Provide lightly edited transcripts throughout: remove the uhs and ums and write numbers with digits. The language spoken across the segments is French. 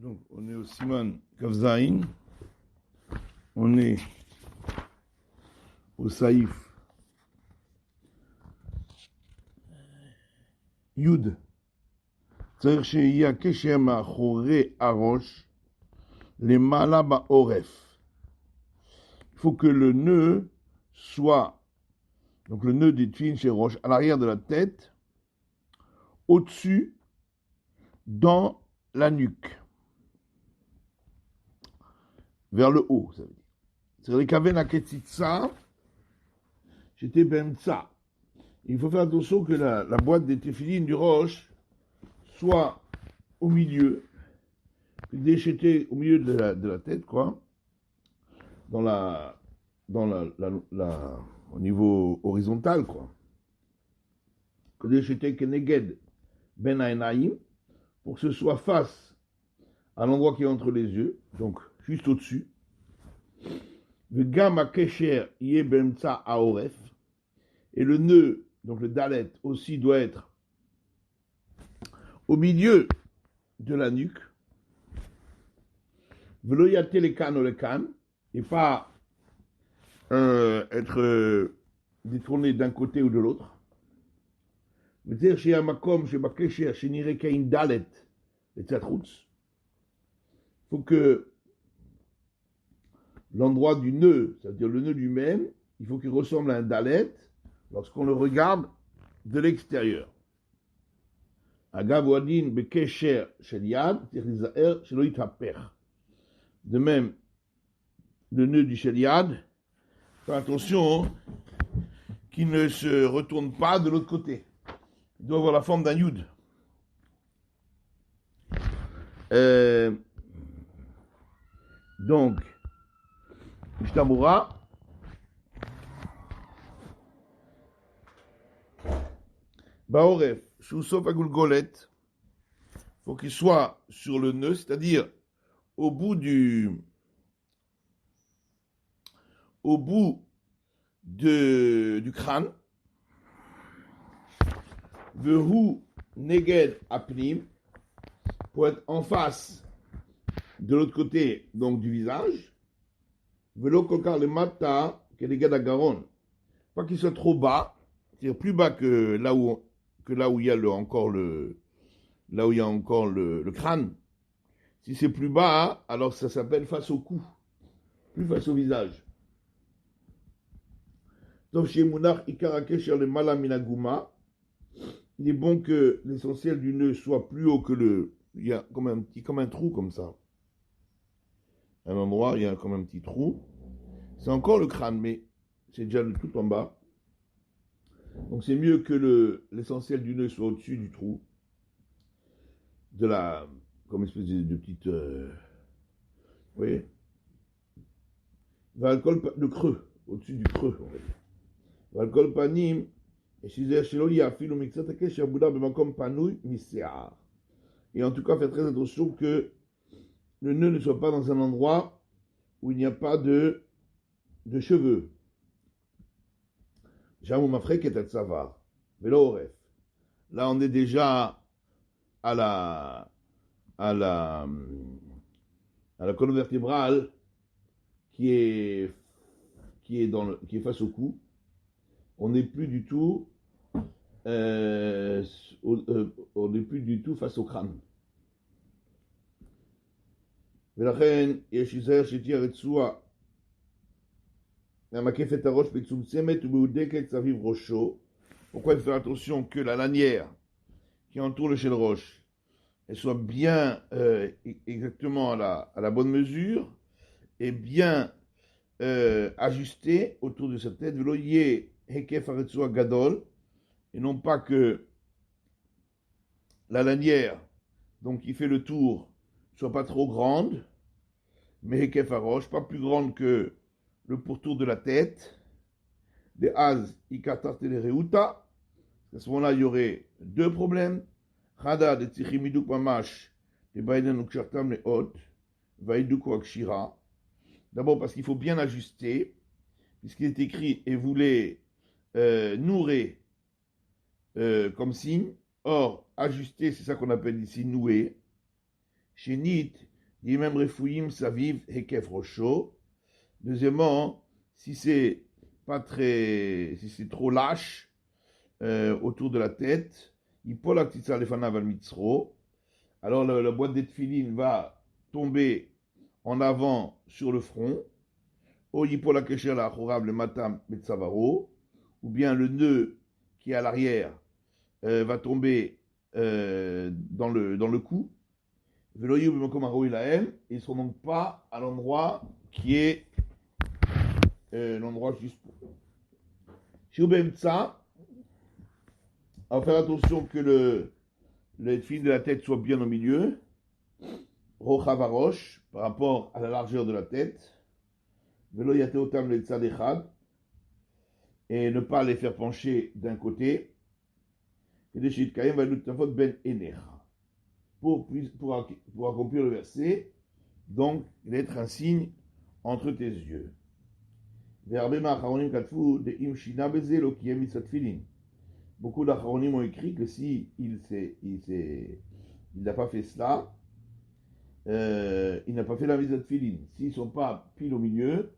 Donc, on est au Siman Kavzaïn, on est au Saïf Yud. C'est-à-dire qu'il y a Keshem Choré Arosh, les Malaba Oref. Il faut que le nœud soit, donc le nœud des Twin chez Roche, à l'arrière de la tête, au-dessus, dans la nuque, vers le haut, ça veut dire. C'est-à-dire qu'avec la Ketitsa, j'étais ben ça. Il faut faire attention que la boîte des téphilines du Roche soit au milieu, déchetée au milieu de la tête, quoi, au niveau horizontal, quoi. Que déchetée keneged ben ainaïm, pour que ce soit face à l'endroit qui est entre les yeux, donc juste au-dessus. Le gamma kesher yé bemtsa aoref, et le nœud, donc le dalet, aussi doit être au milieu de la nuque. Veloyate le can ou le can, et pas être détourné d'un côté ou de l'autre. C'est-à-dire chez Amakom, chez Bakesher, chez Nirekain Dalet, et Tzatroutz, il faut que l'endroit du nœud, c'est-à-dire le nœud lui-même, il faut qu'il ressemble à un Dalet lorsqu'on le regarde de l'extérieur. Agavoadin Bekesher Sheliad, Terizaer Sheloit Haper. De même, le nœud du Sheliad, fais attention qu'il ne se retourne pas de l'autre côté. Il doit avoir la forme d'un yud. Donc, Ishtamura, Baoref, Shousof Agulgolet, faut qu'il soit sur le nœud, c'est-à-dire au bout du crâne, Vehu Neged Apnim, pour être en face de l'autre côté, donc du visage, Velo Kokar le Mata, Keneged Agaron, pas qu'il soit trop bas, c'est-à-dire plus bas que là où il y a encore le crâne. Si c'est plus bas, alors ça s'appelle face au cou, plus face au visage. Donc chez Mounach Ikarakesh sur le Malaminaguma, il est bon que l'essentiel du nœud soit plus haut que il y a comme un trou comme ça. À un endroit, il y a comme un petit trou. C'est encore le crâne, mais c'est déjà le tout en bas. Donc c'est mieux que l'essentiel du nœud soit au-dessus du trou. Comme une espèce de petite... vous voyez, le creux, au-dessus du creux, on va dire. Valkol panim, et en tout cas, faites très attention que le nœud ne soit pas dans un endroit où il n'y a pas de cheveux. Là, on est déjà à la colonne vertébrale qui est face au cou. On n'est plus du tout face au crâne. Pourquoi il faut faire attention que la lanière qui entoure le shel roche, elle soit bien exactement à la bonne mesure et bien ajustée autour de sa tête. Gadol, et non pas que la lanière, donc qui fait le tour, soit pas trop grande, mais Hekef Arosh, pas plus grande que le pourtour de la tête. Des Az, Ikatar Telereuta. À ce moment-là, il y aurait deux problèmes. Chada de Tzichimiduk Mamash, de Biden Ukshartam le Hot, Vaiduk Akshira. D'abord parce qu'il faut bien ajuster, puisqu'il est écrit et voulait nouer comme signe. Or, ajuster, c'est ça qu'on appelle ici nouer. Chez Nit, Yimem refouim saviv hekef rocho. Deuxièmement, si c'est pas très, si c'est trop lâche autour de la tête, Yipol aktitsa lefanav al mitzro. Alors la boîte des tefilines va tomber en avant sur le front. O Yipol akesher la achorav le matam betzavaro. Ou bien le nœud qui est à l'arrière va tomber dans le cou. Veloyu b'makom ilahem. Ils ne sont donc pas à l'endroit qui est l'endroit juste pour. Shiubemtsa, à faire attention que le fil de la tête soit bien au milieu. Rochavarosh, par rapport à la largeur de la tête. Velo yateotam le tzadechad, et ne pas les faire pencher d'un côté. Pour accomplir le verset, donc d'être un signe entre tes yeux. Beaucoup d'Acharonim ont écrit que si il n'a pas fait cela, il n'a pas fait la mise à tefilin. S'ils ne sont pas pile au milieu,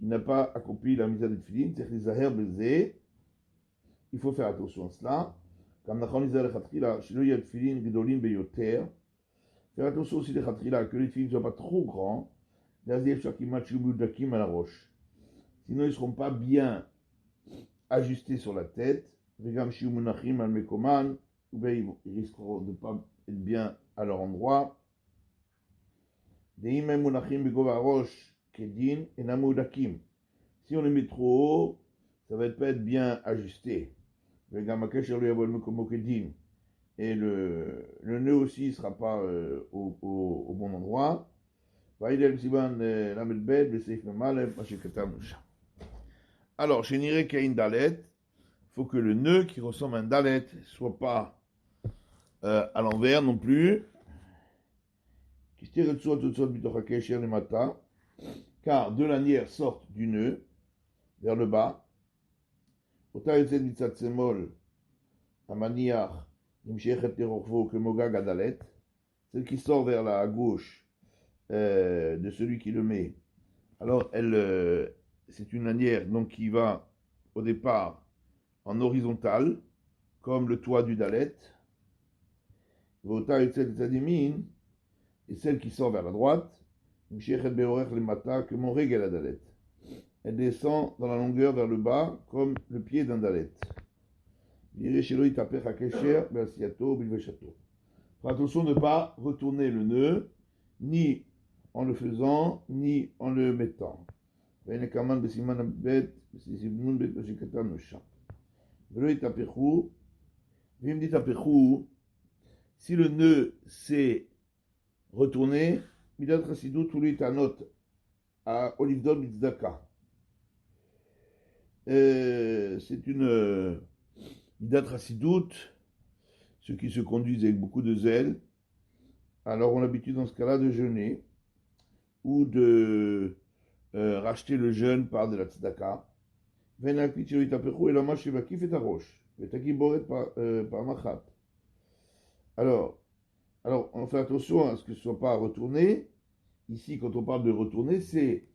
il n'a pas accompli la mise à tefilin. Il faut faire attention à cela. Comme faire attention aussi que les tefilin ne soient pas trop grands. Sinon, ils ne seront pas bien ajustés sur la tête. Ou bien ils risqueront de ne pas être bien à leur endroit. Si on les met trop haut, ça va pas être bien ajusté. Et le nœud aussi ne sera pas au bon endroit. Alors, chez Nire Kain Dalet, il faut que le nœud qui ressemble à un Dalet ne soit pas à l'envers non plus. Car deux lanières sortent du nœud vers le bas. Celle qui sort vers la gauche de celui qui le met. Alors, c'est une lanière donc, qui va au départ en horizontal, comme le toit du Dalet. Et celle qui sort vers la droite, que mon régal à Dalet. Elle descend dans la longueur vers le bas, comme le pied d'un Dalet. Faut attention de ne pas retourner le nœud, ni en le faisant, ni en le mettant. Si le nœud s'est retourné, Midat Chassidut ou Tanot à Olivdon Mitzdaka. C'est une Midat Chassidut, ceux qui se conduisent avec beaucoup de zèle. Alors on a l'habitude dans ce cas-là de jeûner ou de racheter le jeûne par de la tzedaka. Alors, on fait attention à ce que ce ne soit pas retourné. Ici, quand on parle de retourner, c'est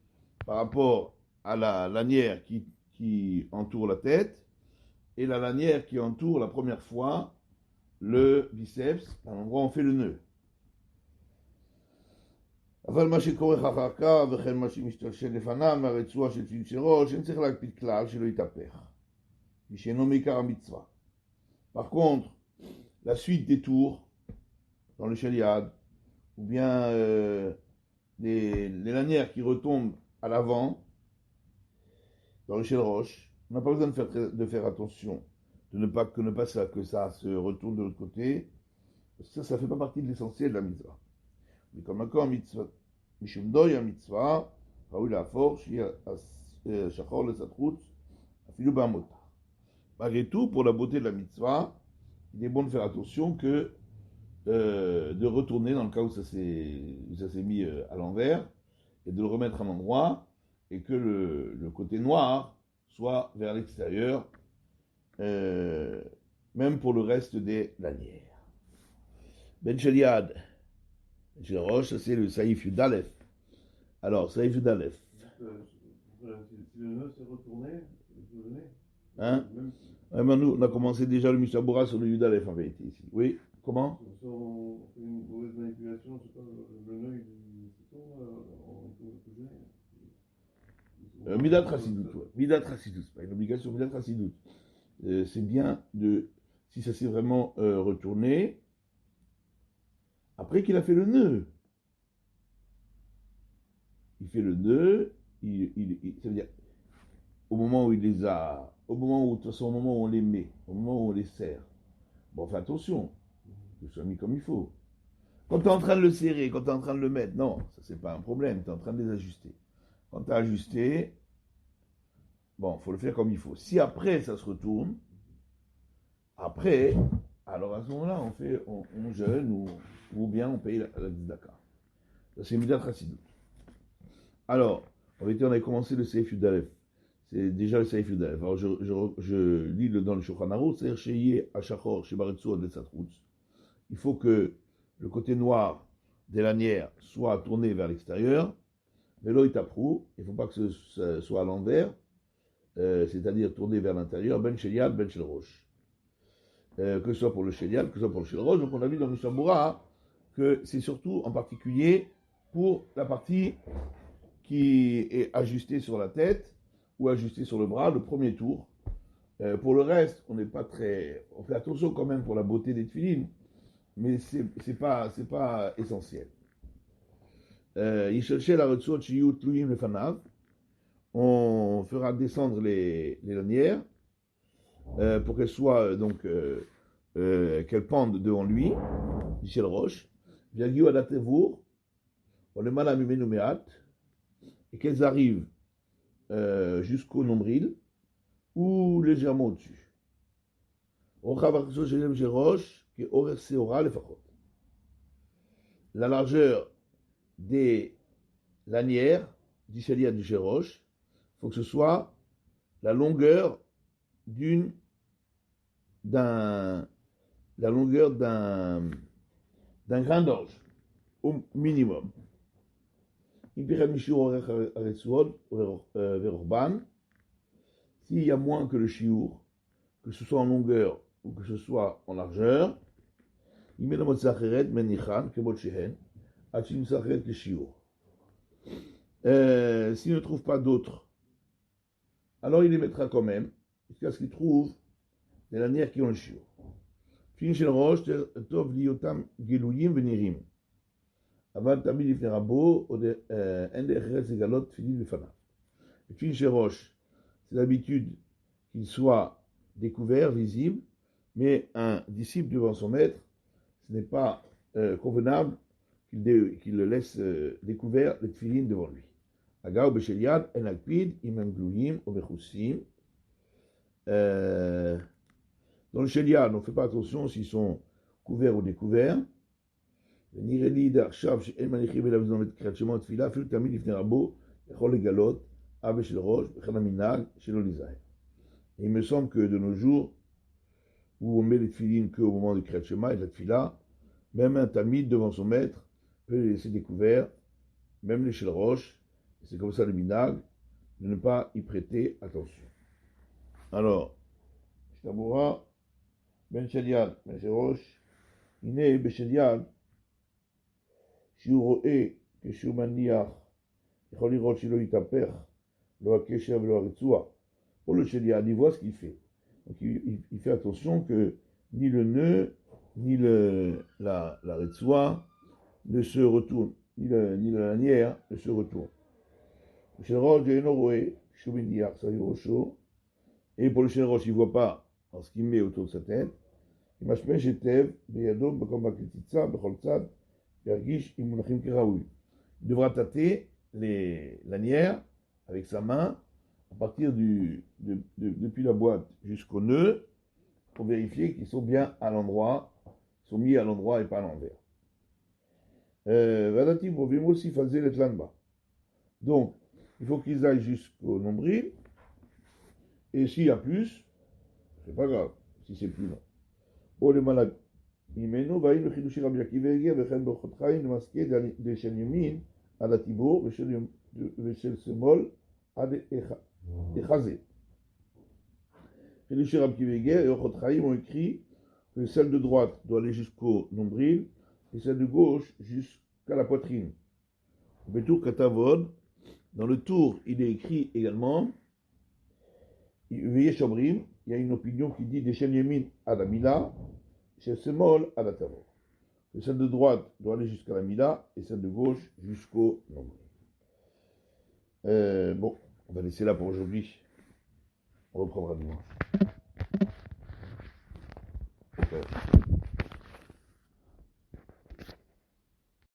par rapport à la lanière qui entoure la tête et la lanière qui entoure la première fois le biceps, à l'endroit où on fait le nœud. אבל מה שקורה אחר כך, וכן מה שמשתלשל לפניו מהרצועה של תפילין של ראש, אין צריך להקפיד כלל שלא יתהפך. שאינו מעיקר המצווה. Par contre, la suite des tours, dans le shaliad, ou bien les lanières qui retombent à l'avant, dans le shel roche, on n'a pas besoin de faire attention, que ça se retourne de l'autre côté, parce que ça ne fait pas partie de l'essentiel de la mitzvah. Mais comme encore mitzvah, mishum doy mitzvah, raoui la force, shachor le satrout, afilu ba'amota. Malgré tout, pour la beauté de la mitzvah, il est bon de faire attention que de retourner dans le cas où ça s'est mis à l'envers et de le remettre à l'endroit et que le côté noir soit vers l'extérieur, même pour le reste des lanières. Ben Shaliad. Chez Roche, c'est le Saïf Yudalef. Alors, Saïf Yudalef. Si le nœud s'est retourné, je le nez. Hein? Même Nous, on a commencé déjà le Mishabura sur le Yudalef en vérité ici. Oui, comment? si on fait une mauvaise manipulation, je sais pas, le nœud il se tourne, on peut gêner. Midat Chassidut, ouais. Midat Chassidut, c'est pas une obligation, Midat Chassidut. C'est bien de, si ça s'est vraiment retourné, après qu'il a fait le nœud. Il fait le nœud, ça veut dire, au moment où il les a, au moment où, de toute façon, au moment où on les met, au moment où on les serre, bon, fais attention, que ce soit mis comme il faut. Quand tu es en train de le serrer, quand tu es en train de le mettre, non, ça c'est pas un problème, tu es en train de les ajuster. Quand tu as ajusté, bon, il faut le faire comme il faut. Si après ça se retourne, après, alors à ce moment-là, on jeûne ou bien on paye la tzedaka. Ça c'est Midat Chassidut. Alors, en réalité, on avait commencé le Seif Yudalef. C'est déjà le Seif Yudalef. Alors, je lis dans le Shulchan Aruch, c'est-à-dire chez Yé, Achachor, chez Baretsu, Adetzatroutz. Il faut que le côté noir des lanières soit tourné vers l'extérieur. Vélo est aprou, il ne faut pas que ce soit à l'envers, c'est-à-dire tourné vers l'intérieur, ben shelial, ben shel roche. Que ce soit pour le shelial, que ce soit pour le shel roche. Donc on a vu dans le Mishabura que c'est surtout en particulier pour la partie qui est ajustée sur la tête ou ajustée sur le bras, le premier tour. Pour le reste, on n'est pas très. On fait attention quand même pour la beauté des tefilines, mais c'est pas essentiel. On fera descendre les lanières pour qu'elles soient donc qu'elles pendent devant lui, Michel Roche, Viagiou Adatevour, on les mal allumé numéat, et qu'elles arrivent jusqu'au nombril ou légèrement au-dessus. La largeur des lanières d'Ishalia du Géroche, il faut que ce soit la longueur d'un grain d'orge, au minimum. S'il y a moins que le chiour, que ce soit en longueur ou que ce soit en largeur, il met le mot sacheret, menichan, kemot shehen, achim sacheret le chiour. S'il ne trouve pas d'autres, alors il les mettra quand même, jusqu'à ce qu'il trouve des lanières qui ont le chiour. Fin shel rosh, tov liotam geluyim venirim. אבל תמיד לפני רבו, אין דרך ארץ לגלות תפילין בפניו. Fin shel rosh, c'est l'habitude qu'il soit découvert, visible, mais un disciple devant son maître, ce n'est pas convenable qu'il le laisse découvert les tefilines devant lui. Agav b'shel yad en akpid im hem gluim ou mechussim. Dans le shel yad, on ne fait pas attention s'ils sont couverts ou découverts. ונראה לי עכשיו שאין מניחים אליו זמן לקראת שמות תפילה, אפילו תמיד לפני רבו יכול לגלות אבא של ראש, וכן המנהג שלא להיזהר. Il me semble que de nos jours, où on met les tefilines qu'au moment du Kriyat Shema et de la tefila, même un tamid devant son maître peut les laisser découverts, même les shel rosh, c'est comme ça le minag, de ne pas y prêter attention. Alors, Shtabura, ben shelial, ben shel rosh, הנה בשליל, שהוא רואה כשהוא מניח, יכול לראות שלא יתהפך, לא הקשר ולא הרצוע. Pour le shelial, il voit ce qu'il fait. Donc il fait attention que ni le nœud, ni la retsua ne se retourne, ni la lanière ne se retourne. Et pour le shel rosh, il ne voit pas en ce qu'il met autour de sa tête. Il devra tâter les lanières avec sa main à partir depuis la boîte jusqu'au nœud pour vérifier qu'ils sont bien à l'endroit, sont mis à l'endroit et pas à l'envers. Donc, il faut qu'ils aillent jusqu'au nombril, et s'il y a plus, c'est pas grave, si c'est plus long. Oh les malades, ממנו, והאם לחידושי רבי עקיבא הגיע, וכן באורחות חיים למסקה דשן ימין עד הטיבור, ושל שמאל עד החזה. חידושי רבי עקיבא הגיע, et Orchot Chaim ont écrit que celle de droite doit aller jusqu'au nombril, et celle de gauche jusqu'à la poitrine. Betour Katavod, dans le tour, il est écrit également, Veillez Shomrim, il y a une opinion qui dit Deshen Yemin à la Mila, chez Semol à la Tavor. Et celle de droite doit aller jusqu'à la Mila, et celle de gauche jusqu'au nombril. Bon, on va laisser là pour aujourd'hui. On reprendra dimanche. Okay.